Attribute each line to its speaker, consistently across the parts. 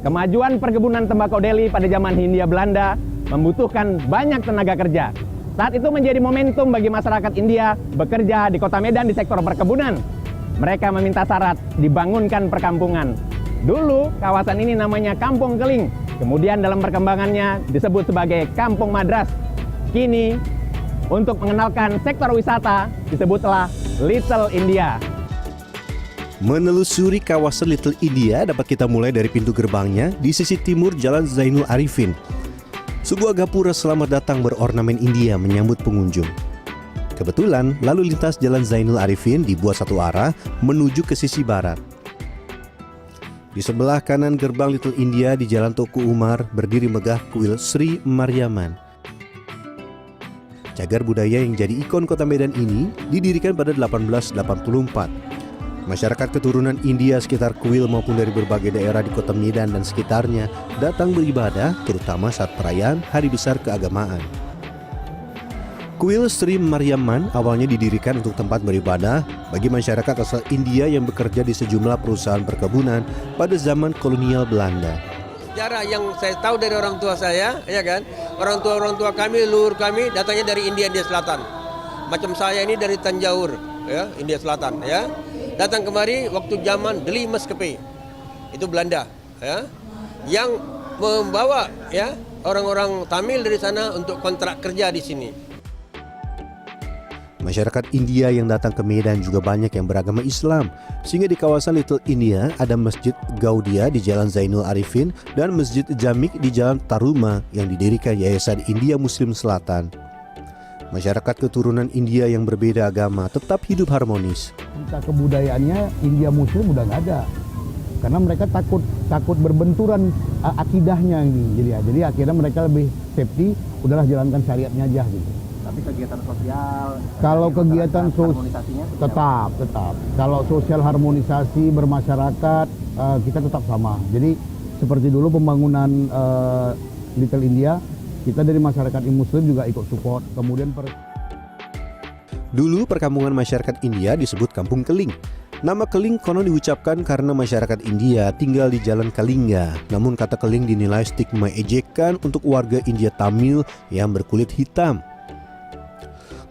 Speaker 1: Kemajuan perkebunan tembakau Delhi pada zaman Hindia Belanda membutuhkan banyak tenaga kerja. Saat itu menjadi momentum bagi masyarakat India bekerja di kota Medan di sektor perkebunan. Mereka meminta syarat dibangunkan perkampungan. Dulu kawasan ini namanya Kampung Keling, kemudian dalam perkembangannya disebut sebagai Kampung Madras. Kini untuk mengenalkan sektor wisata disebutlah Little India.
Speaker 2: Menelusuri kawasan Little India dapat kita mulai dari pintu gerbangnya di sisi timur Jalan Zainul Arifin. Sebuah gapura selamat datang berornamen India menyambut pengunjung. Kebetulan lalu lintas Jalan Zainul Arifin dibuat satu arah menuju ke sisi barat. Di sebelah kanan gerbang Little India di Jalan Toko Umar berdiri megah kuil Sri Maryaman. Cagar budaya yang jadi ikon kota Medan ini didirikan pada 1884. Masyarakat keturunan India sekitar kuil maupun dari berbagai daerah di kota Medan dan sekitarnya datang beribadah, terutama saat perayaan hari besar keagamaan. Kuil Sri Maryaman awalnya didirikan untuk tempat beribadah bagi masyarakat asal India yang bekerja di sejumlah perusahaan perkebunan pada zaman kolonial Belanda.
Speaker 3: Sejarah yang saya tahu dari orang tua saya, ya kan, orang tua kami, leluhur kami datangnya dari India Selatan. Macam saya ini dari Tanjauur, ya, India Selatan, ya. Datang kemari waktu zaman Delhi Maskapai, itu Belanda, ya, yang membawa ya orang-orang Tamil dari sana untuk kontrak kerja di sini.
Speaker 2: Masyarakat India yang datang ke Medan juga banyak yang beragama Islam, sehingga di kawasan Little India ada Masjid Gaudia di Jalan Zainul Arifin dan Masjid Jamik di Jalan Taruma yang didirikan Yayasan India Muslim Selatan. Masyarakat keturunan India yang berbeda agama tetap hidup harmonis.
Speaker 4: Entah kebudayaannya India Muslim udah nggak ada, karena mereka takut berbenturan akidahnya ini. Jadi akhirnya mereka lebih safety, udahlah jalankan syariatnya aja gitu.
Speaker 5: Tapi kegiatan sosial,
Speaker 4: kalau kegiatan
Speaker 5: harmonisasinya
Speaker 4: tetap. Kalau sosial harmonisasi bermasyarakat kita tetap sama. Jadi seperti dulu pembangunan Little India, kita dari masyarakat Muslim juga ikut support. Kemudian
Speaker 2: Dulu perkampungan masyarakat India disebut Kampung Keling. Nama Keling konon diucapkan karena masyarakat India tinggal di Jalan Kalingga. Namun kata Keling dinilai stigma ejekan untuk warga India Tamil yang berkulit hitam.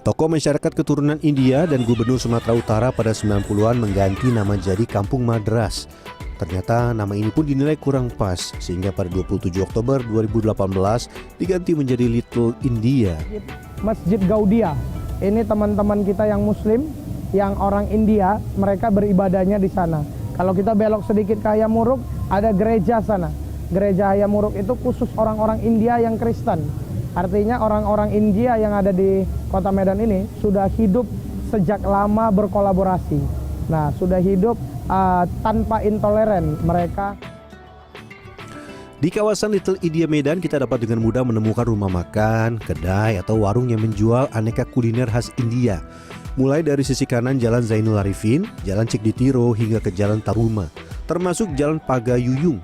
Speaker 2: Tokoh masyarakat keturunan India dan Gubernur Sumatera Utara pada 90-an mengganti nama jadi Kampung Madras. Ternyata nama ini pun dinilai kurang pas, sehingga pada 27 Oktober 2018 diganti menjadi Little India.
Speaker 6: Masjid Gaudia, ini teman-teman kita yang Muslim, yang orang India, mereka beribadahnya di sana. Kalau kita belok sedikit ke Hayamuruk, ada gereja sana. Gereja Hayamuruk itu khusus orang-orang India yang Kristen. Artinya orang-orang India yang ada di kota Medan ini sudah hidup sejak lama berkolaborasi. Nah, sudah hidup tanpa intoleran mereka.
Speaker 2: Di kawasan Little India Medan kita dapat dengan mudah menemukan rumah makan, kedai, atau warung yang menjual aneka kuliner khas India. Mulai dari sisi kanan Jalan Zainul Arifin, Jalan Cikditiro hingga ke Jalan Taruma, termasuk Jalan Pagayuyung.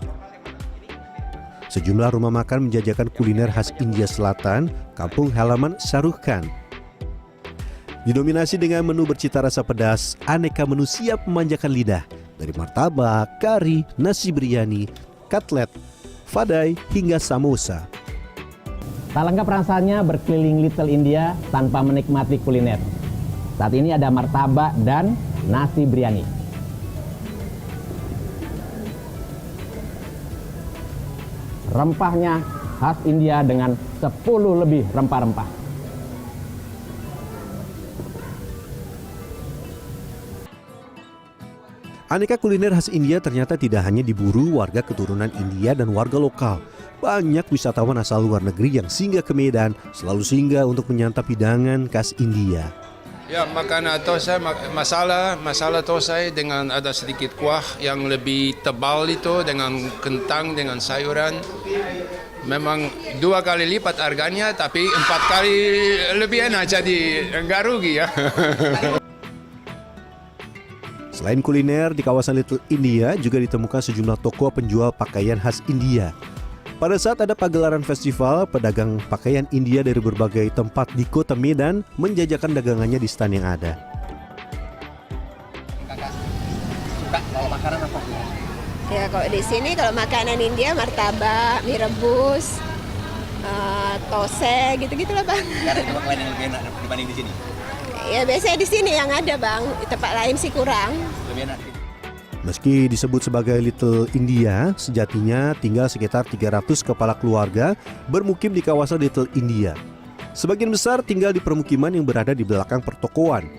Speaker 2: Sejumlah rumah makan menjajakan kuliner khas India Selatan, kampung halaman Shahrukh Khan. Didominasi dengan menu bercita rasa pedas, aneka menu siap memanjakan lidah. Dari martabak, kari, nasi biryani, katlet, fadai, hingga samosa.
Speaker 1: Tak lengkap rasanya berkeliling Little India tanpa menikmati kuliner. Saat ini ada martabak dan nasi biryani. Rempahnya khas India dengan 10 lebih rempah-rempah.
Speaker 2: Aneka kuliner khas India ternyata tidak hanya diburu warga keturunan India dan warga lokal. Banyak wisatawan asal luar negeri yang singgah ke Medan selalu singgah untuk menyantap hidangan khas India.
Speaker 7: Ya, makan tosai, masala tosai dengan ada sedikit kuah yang lebih tebal itu dengan kentang, dengan sayuran. Memang 2 kali lipat harganya, tapi 4 kali lebih enak, jadi nggak rugi ya.
Speaker 2: Selain kuliner, di kawasan Little India juga ditemukan sejumlah toko penjual pakaian khas India. Pada saat ada pagelaran festival, pedagang pakaian India dari berbagai tempat di kota Medan menjajakan dagangannya di stand yang ada.
Speaker 5: Kakak suka bawa makanan apa?
Speaker 8: Ya kalau di sini kalau makanan India martabak, mie rebus, tose gitu-gitu lah Bang.
Speaker 9: Karena tempat lain yang lebih enak dibanding di sini.
Speaker 8: Ya biasanya di sini yang ada Bang, di tempat lain sih kurang.
Speaker 9: Lebih enak.
Speaker 2: Meski disebut sebagai Little India, sejatinya tinggal sekitar 300 kepala keluarga bermukim di kawasan Little India. Sebagian besar tinggal di permukiman yang berada di belakang pertokoan.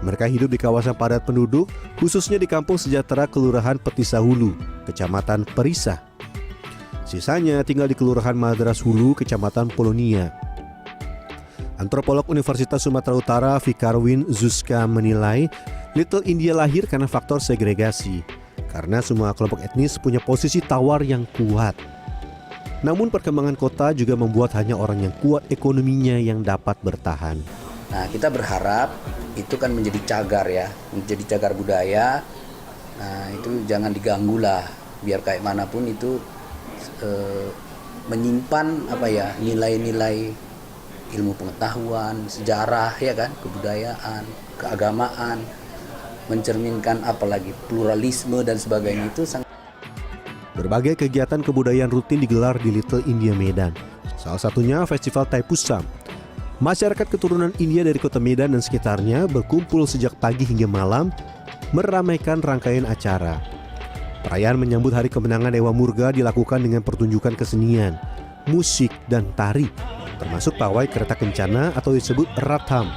Speaker 2: Mereka hidup di kawasan padat penduduk, khususnya di Kampung Sejahtera Kelurahan Petisa Hulu, Kecamatan Perisah. Sisanya tinggal di Kelurahan Madras Hulu, Kecamatan Polonia. Antropolog Universitas Sumatera Utara Fikarwin Zuzka menilai Little India lahir karena faktor segregasi, karena semua kelompok etnis punya posisi tawar yang kuat. Namun perkembangan kota juga membuat hanya orang yang kuat ekonominya yang dapat bertahan.
Speaker 9: Nah, kita berharap itu kan menjadi cagar ya, menjadi cagar budaya. Nah, itu jangan diganggu lah, biar kayak manapun itu menyimpan nilai-nilai ilmu pengetahuan, sejarah ya kan, kebudayaan, keagamaan, mencerminkan apalagi pluralisme dan sebagainya itu sangat.
Speaker 2: Berbagai kegiatan kebudayaan rutin digelar di Little India Medan. Salah satunya Festival Thaipusam. Masyarakat keturunan India dari kota Medan dan sekitarnya berkumpul sejak pagi hingga malam meramaikan rangkaian acara. Perayaan menyambut Hari Kemenangan Dewa Murga dilakukan dengan pertunjukan kesenian, musik, dan tari, termasuk pawai kereta kencana atau disebut Ratham.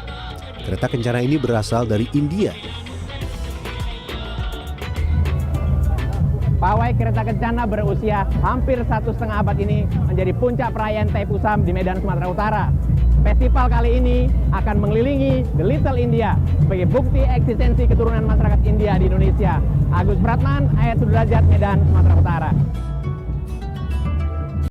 Speaker 2: Kereta kencana ini berasal dari India.
Speaker 1: Pawai kereta kencana berusia hampir 1,5 abad ini menjadi puncak perayaan Thaipusam di Medan, Sumatera Utara. Festival kali ini akan mengelilingi The Little India sebagai bukti eksistensi keturunan masyarakat India di Indonesia. Agus Pratman, Ayat Sudrajat, Medan, Sumatera Utara.